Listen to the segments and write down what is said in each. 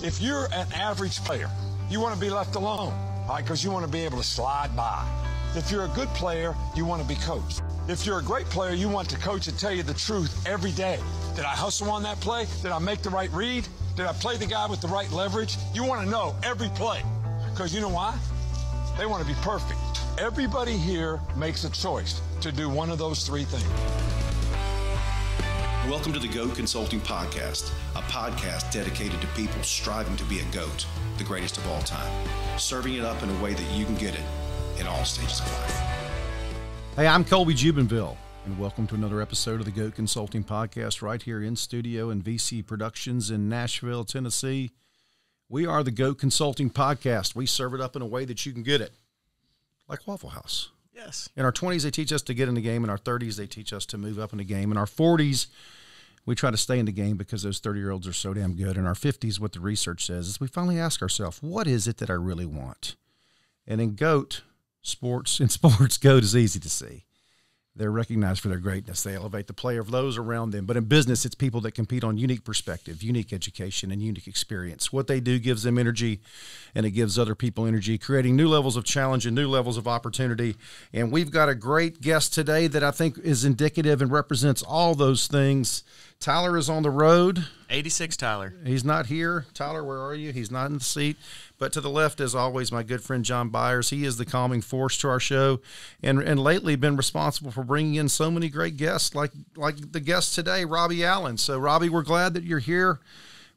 If you're an average player, you want to be left alone, right? Because you want to be able to slide by. If you're a good player, you want to be coached. If you're a great player, you want the coach to tell you the truth every day. Did I hustle on that play? Did I make the right read? Did I play the guy with the right leverage? You want to know every play. Because you know why? They want to be perfect. Everybody here makes a choice to do one of those three things. Welcome to the GOAT Consulting Podcast, a podcast dedicated to people striving to be a GOAT, the greatest of all time, serving it up in a way that you can get it in all stages of life. Hey, I'm Colby Jubinville, and welcome to another episode of the GOAT Consulting Podcast right here in studio in VC Productions in Nashville, Tennessee. We are the GOAT Consulting Podcast. We serve it up in a way that you can get it, like Waffle House. Yes. In our 20s, they teach us to get in the game. In our 30s, they teach us to move up in the game. In our 40s, we try to stay in the game because those 30-year-olds are so damn good. In our 50s, what the research says is we finally ask ourselves, what is it that I really want? And in GOAT, sports, GOAT is easy to see. They're recognized for their greatness. They elevate the play of those around them. But in business, it's people that compete on unique perspective, unique education, and unique experience. What they do gives them energy, and it gives other people energy, creating new levels of challenge and new levels of opportunity. And we've got a great guest today that I think is indicative and represents all those things. Tyler is on the road. 86 Tyler. He's not here. Tyler, where are you? He's not in the seat. But to the left, as always, my good friend John Byers. He is the calming force to our show, and lately been responsible for bringing in so many great guests, like the guest today, Robbie Allen. So, Robbie, we're glad that you're here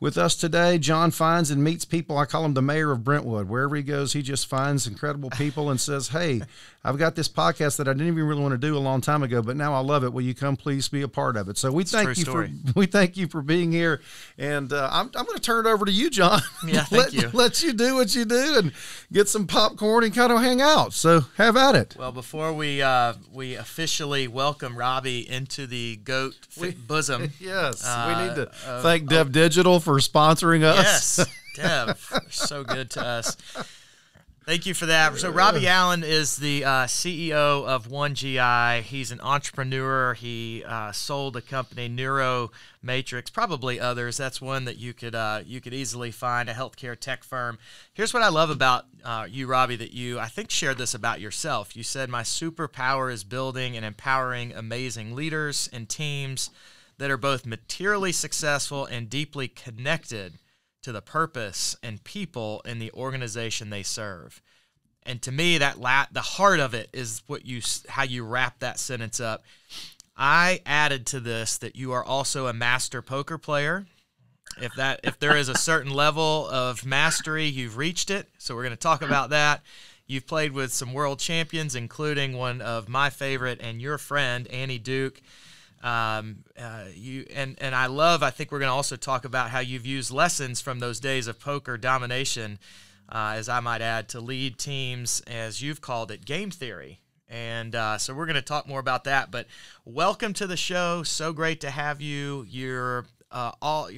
with us today. John finds and meets people. I call him the mayor of Brentwood. Wherever he goes, he just finds incredible people and says, hey, I've got this podcast that I didn't even really want to do a long time ago, but now I love it. Will you come please be a part of it? So we thank you for being here. And I'm going to turn it over to you, John. Yeah, thank you. Let you do what you do and get some popcorn and kind of hang out. So have at it. Well, before we officially welcome Robbie into the GOAT bosom. Yes, we need to thank Dev Digital for sponsoring us. Yes, Dev, they're so good to us. Thank you for that. So Robbie Allen is the CEO of 1GI. He's an entrepreneur. He sold a company, NeuroMatrix, probably others. That's one that you could easily find, a healthcare tech firm. Here's what I love about you, Robbie, that you, I think, shared this about yourself. You said, my superpower is building and empowering amazing leaders and teams that are both materially successful and deeply connected to the purpose and people in the organization they serve. And to me, the heart of it is how you wrap that sentence up. I added to this that you are also a master poker player. If there is a certain level of mastery, you've reached it. So we're going to talk about that. You've played with some world champions, including one of my favorite and your friend, Annie Duke. I think we're going to also talk about how you've used lessons from those days of poker domination, as I might add, to lead teams, as you've called it, game theory. And so we're going to talk more about that. But welcome to the show. So great to have you. You're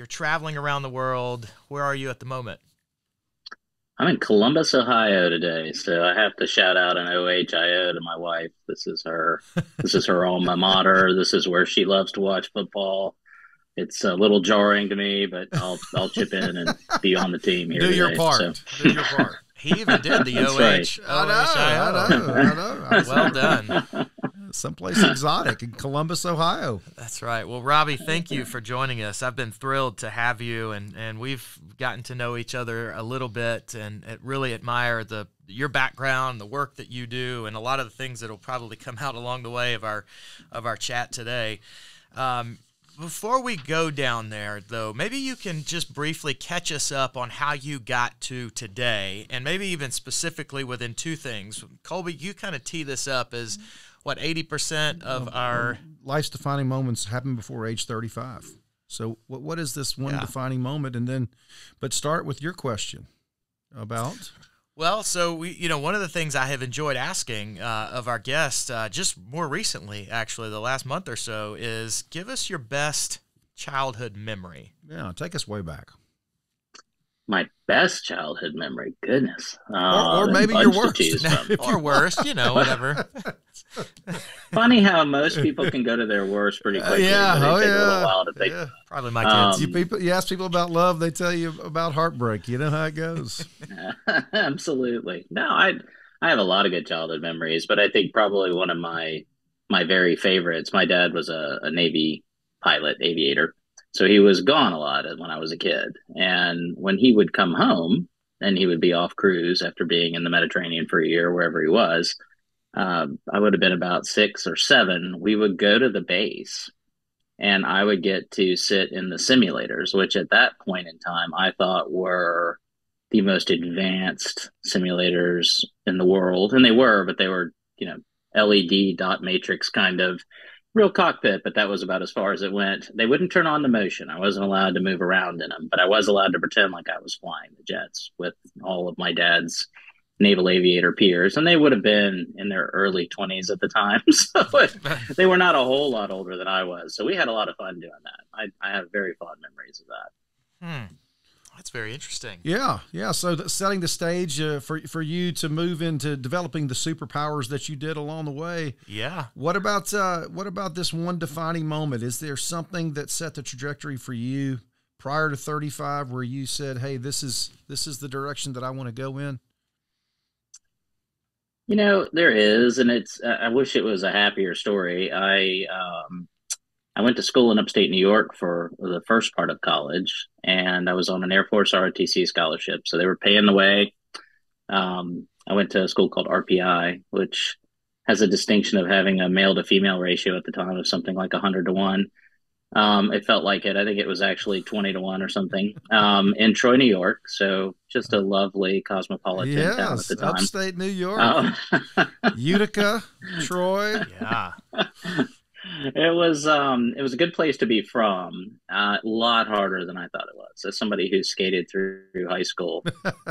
traveling around the world. Where are you at the moment? I'm in Columbus, Ohio today, so I have to shout out an OHIO to my wife. This is her alma mater. This is where she loves to watch football. It's a little jarring to me, but I'll chip in and be on the team here. Do your part. So. Do your part. He even did the OH. Right. I know. Well done. Someplace exotic in Columbus, Ohio. That's right. Well, Robbie, thank you for joining us. I've been thrilled to have you, and we've gotten to know each other a little bit, and really admire your background, the work that you do, and a lot of the things that will probably come out along the way of our chat today. Before we go down there, though, maybe you can just briefly catch us up on how you got to today, and maybe even specifically within two things. Colby, you kind of tee this up as, 80% of our life's defining moments happen before age 35. So what is this one defining moment? And then, but start with your question about. Well, so one of the things I have enjoyed asking of our guests, just more recently, actually, the last month or so, is give us your best childhood memory. Yeah, take us way back. My best childhood memory, goodness. Or There's a maybe your bunch to worst. choose from. Or worse, whatever. Funny how most people can go to their worst pretty quickly, Yeah. but Oh, it takes a little yeah. while to think. Yeah. Probably my kids. You ask people about love, they tell you about heartbreak. You know how it goes. Absolutely. No, I have a lot of good childhood memories, but I think probably one of my very favorites. My dad was a Navy pilot, aviator, so he was gone a lot when I was a kid. And when he would come home, and he would be off cruise after being in the Mediterranean for a year, wherever he was. I would have been about 6 or 7. We would go to the base, and I would get to sit in the simulators, which at that point in time I thought were the most advanced simulators in the world. And they were, but they were, LED dot matrix kind of real cockpit, but that was about as far as it went. They wouldn't turn on the motion. I wasn't allowed to move around in them, but I was allowed to pretend like I was flying the jets with all of my dad's naval aviator peers, and they would have been in their early 20s at the time. So they were not a whole lot older than I was. So we had a lot of fun doing that. I have very fond memories of that. That's very interesting. Yeah. So setting the stage for you to move into developing the superpowers that you did along the way. Yeah. What about this one defining moment? Is there something that set the trajectory for you prior to 35 where you said, "Hey, this is the direction that I want to go in"? There is, and I wish it was a happier story. I went to school in upstate New York for the first part of college, and I was on an Air Force ROTC scholarship. So they were paying the way. I went to a school called RPI, which has a distinction of having a male to female ratio at the time of something like 100 to 1. It felt like it. I think it was actually 20 to 1 or something, in Troy, New York. So just a lovely cosmopolitan town at the time. Upstate New York, Utica, Troy. Yeah. It was a good place to be from. A lot harder than I thought it was. As somebody who skated through high school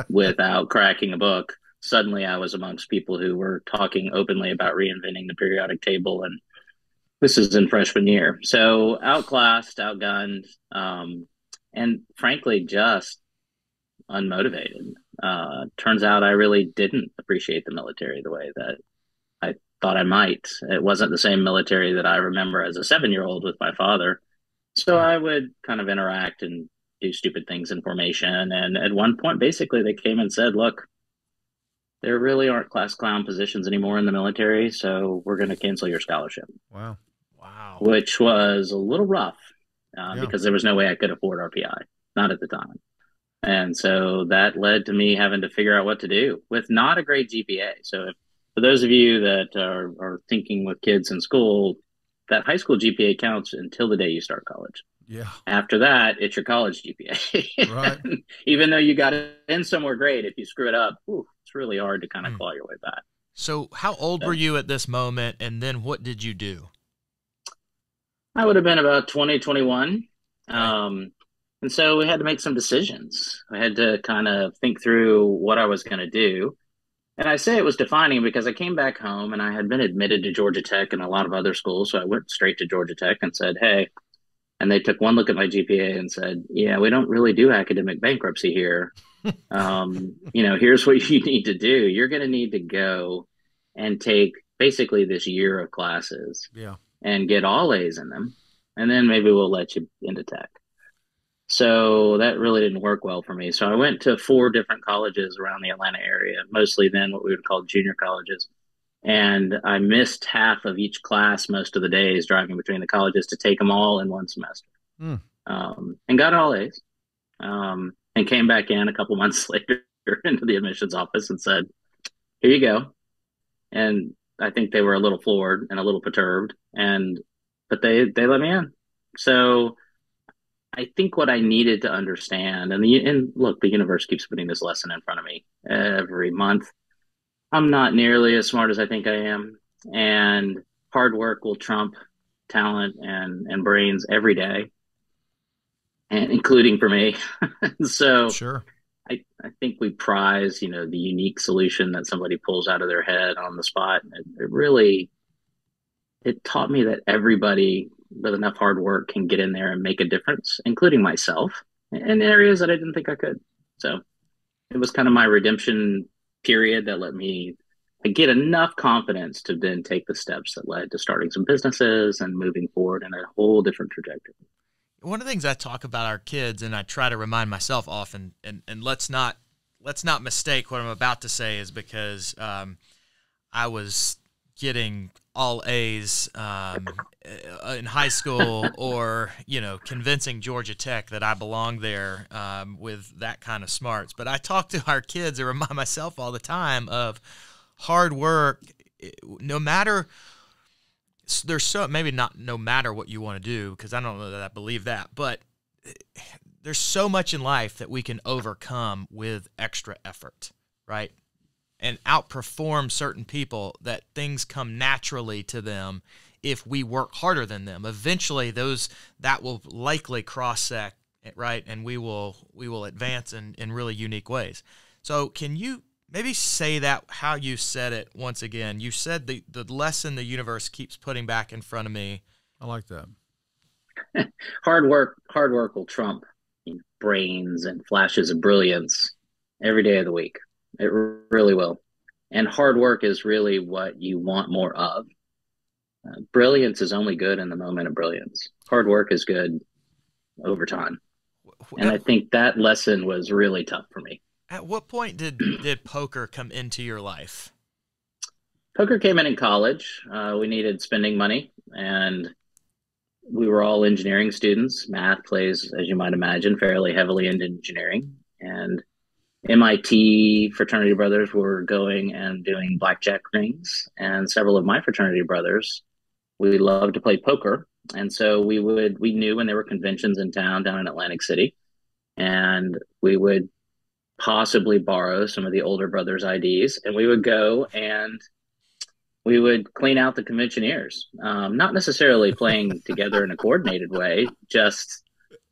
without cracking a book, suddenly I was amongst people who were talking openly about reinventing the periodic table, and this is in freshman year. So outclassed, outgunned, and frankly, just unmotivated. Turns out I really didn't appreciate the military the way that I thought I might. It wasn't the same military that I remember as a 7-year-old with my father. So I would kind of interact and do stupid things in formation. And at one point, basically, they came and said, "Look, there really aren't class clown positions anymore in the military, so we're going to cancel your scholarship." Wow. Which was a little rough because there was no way I could afford RPI, not at the time. And so that led to me having to figure out what to do with not a great GPA. So for those of you that are thinking with kids in school, that high school GPA counts until the day you start college. Yeah. After that, it's your college GPA. Right. Even though you got in somewhere great, if you screw it up, it's really hard to kind of claw your way back. So how old were you at this moment, and then what did you do? I would have been about 20, 21. And so we had to make some decisions. I had to kind of think through what I was going to do. And I say it was defining because I came back home and I had been admitted to Georgia Tech and a lot of other schools. So I went straight to Georgia Tech and said, "Hey," and they took one look at my GPA and said, "Yeah, we don't really do academic bankruptcy here. Here's what you need to do. You're going to need to go and take basically this year of classes and get all A's in them. And then maybe we'll let you into tech." So that really didn't work well for me. So I went to 4 different colleges around the Atlanta area, mostly then what we would call junior colleges. And I missed half of each class most of the days driving between the colleges to take them all in one semester. And got all A's. And came back in a couple months later into the admissions office and said, "Here you go." And I think they were a little floored and a little perturbed, but they let me in. So I think what I needed to understand, and look, the universe keeps putting this lesson in front of me every month. I'm not nearly as smart as I think I am, and hard work will trump talent and brains every day, and including for me. So Sure. I think we prize, the unique solution that somebody pulls out of their head on the spot. It taught me that everybody with enough hard work can get in there and make a difference, including myself, in areas that I didn't think I could. So it was kind of my redemption period that let me get enough confidence to then take the steps that led to starting some businesses and moving forward in a whole different trajectory. One of the things I talk about our kids, and I try to remind myself often, and let's not mistake what I'm about to say is because I was getting all A's in high school, or convincing Georgia Tech that I belonged there with that kind of smarts. But I talk to our kids and remind myself all the time of hard work. No matter maybe not no matter what you want to do, because I don't know that I believe that, but there's so much in life that we can overcome with extra effort, right? And outperform certain people, that things come naturally to them if we work harder than them. Eventually that will likely cross-sect, right? And we will advance in really unique ways. So can you maybe say that how you said it once again? You said the lesson the universe keeps putting back in front of me. I like that. Hard work will trump brains and flashes of brilliance every day of the week. It really will. And hard work is really what you want more of. Brilliance is only good in the moment of brilliance. Hard work is good over time. And I think that lesson was really tough for me. At what point did poker come into your life? Poker came in college. We needed spending money, and we were all engineering students. Math plays, as you might imagine, fairly heavily into engineering. And MIT fraternity brothers were going and doing blackjack rings. And several of my fraternity brothers, we loved to play poker. And so we knew when there were conventions in town down in Atlantic City, and we would possibly borrow some of the older brothers' IDs, and we would go and we would clean out the conventioneers, not necessarily playing together in a coordinated way, just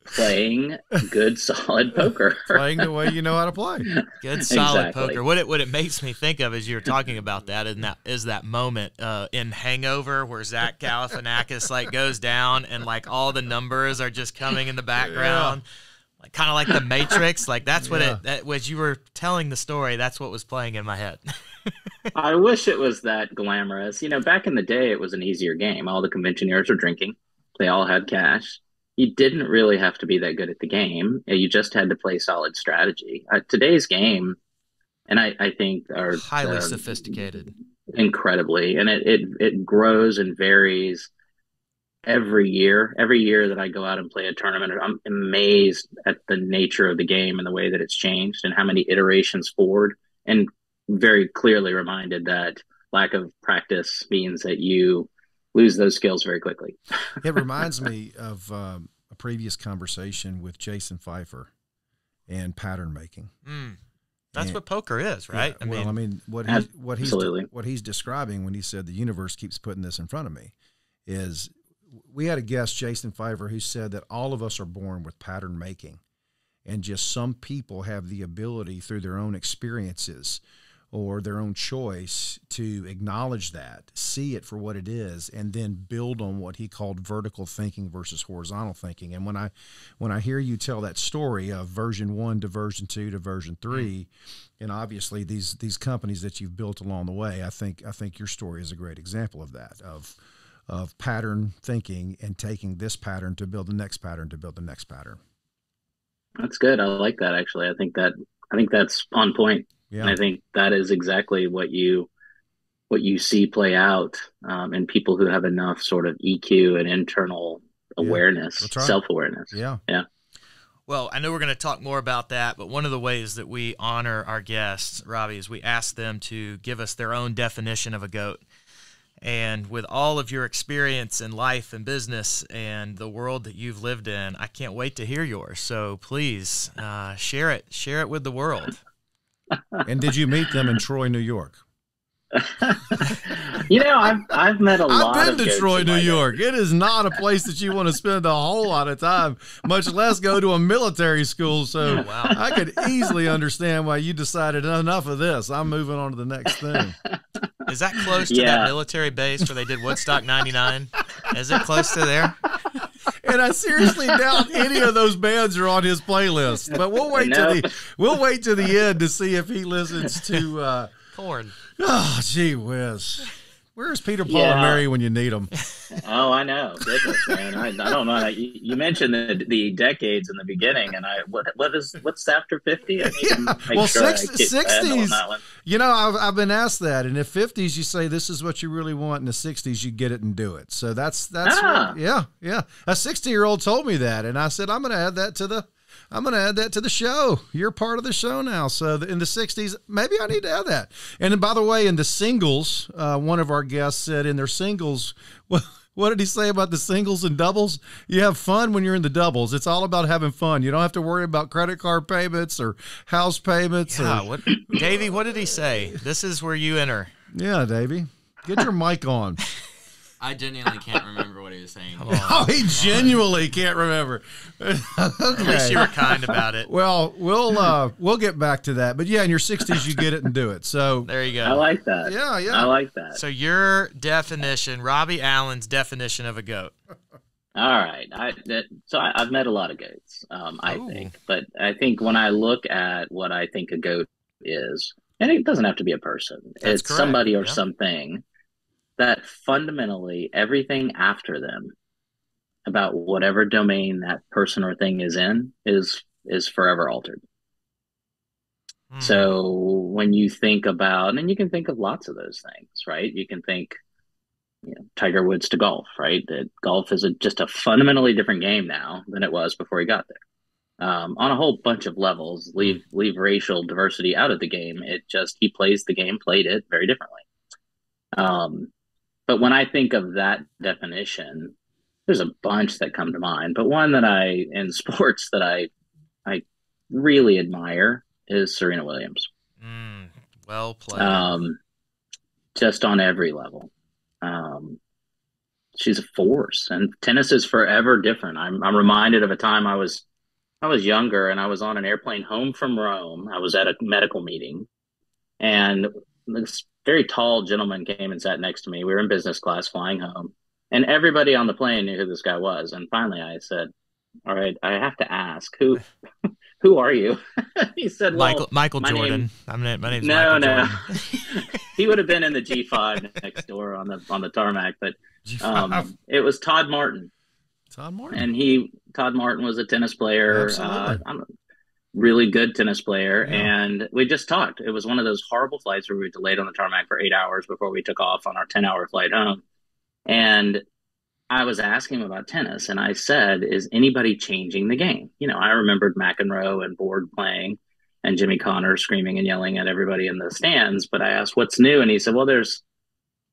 playing good, solid poker. Playing the way you know how to play. Good, solid Exactly. poker. What it makes me think of as you're talking about that is that moment in Hangover where Zach Galifianakis goes down and all the numbers are just coming in the background. Yeah. Kind of like the Matrix, that's what as you were telling the story, that's what was playing in my head. I wish it was that glamorous. Back in the day, it was an easier game. All the conventioneers were drinking. They all had cash. You didn't really have to be that good at the game. You just had to play solid strategy. Today's game, and I think are highly sophisticated, incredibly, and it grows and varies every year that I go out and play a tournament. I'm amazed at the nature of the game and the way that it's changed and how many iterations forward, and very clearly reminded that lack of practice means that you lose those skills very quickly. It reminds me of a previous conversation with Jason Pfeiffer and pattern making. That's what poker is, right? Yeah, what he's describing when he said the universe keeps putting this in front of me is, we had a guest, Jason Pfeiffer, who said that all of us are born with pattern making, and just some people have the ability through their own experiences or their own choice to acknowledge that, see it for what it is, and then build on what he called vertical thinking versus horizontal thinking. And when I hear you tell that story of version 1 to version 2 to version 3, and obviously these companies that you've built along the way, I think your story is a great example of that, of pattern thinking and taking this pattern to build the next pattern to build the next pattern. That's good. I like that, actually. I think that's on point. Yeah. And I think that is exactly what you see play out in people who have enough sort of EQ and internal awareness, that's right. Self-awareness. Yeah. Yeah. Well, I know we're going to talk more about that, but one of the ways that we honor our guests, Robbie, is we ask them to give us their own definition of a GOAT. And with all of your experience in life and business and the world that you've lived in, I can't wait to hear yours. So please share it with the world. And did you meet them in Troy, New York? I've met a lot. I've been to Troy, New York. It is not a place that you want to spend a whole lot of time, much less go to a military school. So wow. I could easily understand why you decided enough of this. I'm moving on to the next thing. Is that close to that military base where they did Woodstock 99? Is it close to there? And I seriously doubt any of those bands are on his playlist. But we'll wait to the end to see if he listens to Corn. Oh, gee whiz. Where's Peter, Paul, and Mary when you need them? Oh, I know. Goodness, man. I don't know. You mentioned the decades in the beginning, and what's after 50? I need to make sure 60s. You know, I've been asked that, and if 50s, you say this is what you really want, in the 60s, you get it and do it. So that's yeah. A 60-year-old told me that, and I said I'm going to add that to the show. You're part of the show now. So in the 60s, maybe I need to add that. And then, by the way, in the singles, one of our guests said in their singles, what did he say about the singles and doubles? You have fun when you're in the doubles. It's all about having fun. You don't have to worry about credit card payments or house payments. Yeah, Davey, what did he say? This is where you enter. Yeah, Davey. Get your mic on. I genuinely can't remember what he was saying. Oh, he genuinely can't remember. Okay. At least you were kind about it. Well, we'll get back to that. But yeah, in your 60s, you get it and do it. So there you go. I like that. Yeah. I like that. So your definition, Robbie Allen's definition of a goat. All right. I've met a lot of goats, I think. But I think when I look at what I think a goat is, and it doesn't have to be a person. It's correct. Somebody or something that fundamentally everything after them about whatever domain that person or thing is in is forever altered. So when you think about, and you can think of lots of those things, right? You can think, Tiger Woods to golf, right? That golf is just a fundamentally different game now than it was before he got there. On a whole bunch of levels, leave racial diversity out of the game. He plays the game, played it very differently. But when I think of that definition, there's a bunch that come to mind. But one that in sports that I really admire is Serena Williams. Well played. Just on every level. She's a force, and tennis is forever different. I'm reminded of a time I was younger, and I was on an airplane home from Rome. I was at a medical meeting, and this very tall gentleman came and sat next to me. We were in business class flying home, and everybody on the plane knew who this guy was. And finally I said, all right, I have to ask, who are you? He said, well, Michael Jordan. My name's Michael Jordan. He would have been in the G5 next door on the tarmac, but it was Todd Martin. And Todd Martin was a tennis player. I'm a really good tennis player. Yeah. And we just talked. It was one of those horrible flights where we were delayed on the tarmac for 8 hours before we took off on our 10-hour flight home. And I was asking him about tennis, and I said, is anybody changing the game? I remembered McEnroe and Board playing and Jimmy Connor screaming and yelling at everybody in the stands. But I asked, what's new? And he said, well,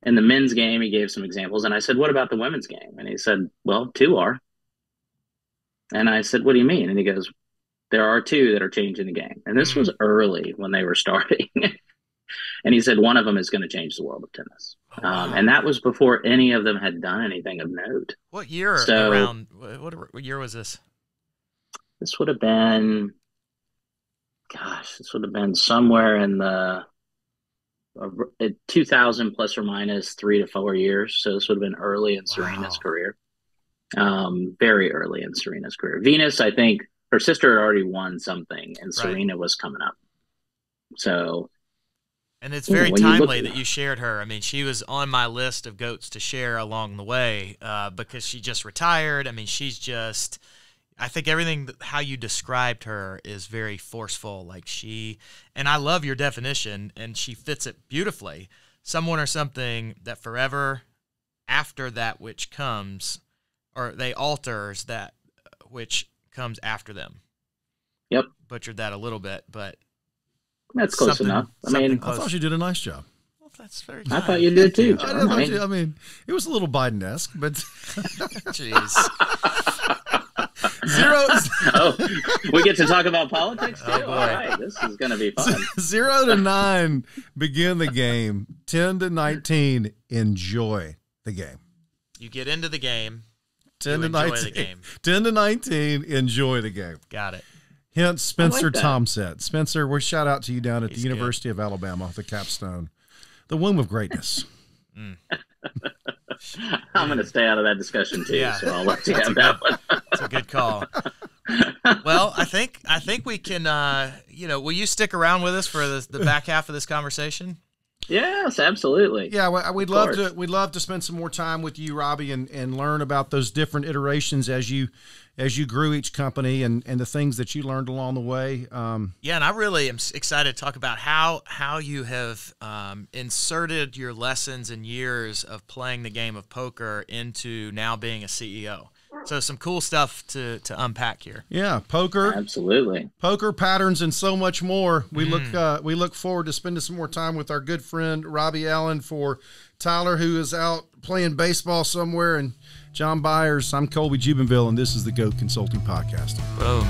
in the men's game, he gave some examples. And I said, what about the women's game? And he said, well, 2 are. And I said, what do you mean? And he goes, there are 2 that are changing the game. And this was early when they were starting. And he said, one of them is going to change the world of tennis. Wow. And that was before any of them had done anything of note. What year what year was this? This would have been, somewhere in the 2000 plus or minus 3 to 4 years. So this would have been early in Serena's career. Very early in Serena's career. Venus, I think, her sister had already won something, and Serena was coming up. So, and it's very timely that you shared her. I mean, she was on my list of goats to share along the way because she just retired. I mean, I think everything how you described her is very forceful. And I love your definition, and she fits it beautifully. Someone or something that forever after that which comes, or they alters that which comes after them. Yep. Butchered that a little bit, but that's close enough. I thought you did a nice job. Well, that's very I thought you did too, John. I mean, it was a little Biden-esque, but jeez. We get to talk about politics too? Oh, boy. All right, this is going to be fun. 0 to 9, begin the game. 10 to 19, enjoy the game. You get into the game. 10 to 19. The game. 10 to 19, enjoy the game. Got it. Hence, Spencer Tomset. Spencer, we shout out to you down at the University good. of Alabama, the capstone, the womb of greatness. I'm going to stay out of that discussion too, Yeah. so I'll let you have that one. That's a good call. Well, I think we can. Will you stick around with us for the back half of this conversation? Yes, absolutely. Yeah, we'd love to spend some more time with you, Robbie, and learn about those different iterations as you grew each company and the things that you learned along the way. Yeah, and I really am excited to talk about how you have inserted your lessons and years of playing the game of poker into now being a CEO. So some cool stuff to unpack here. Yeah, poker, Absolutely. poker patterns, and so much more. We look forward to spending some more time with our good friend Robbie Allen. For Tyler, who is out playing baseball somewhere, and John Byers, I'm Colby Jubenville, and this is the GOAT Consulting Podcast. Boom.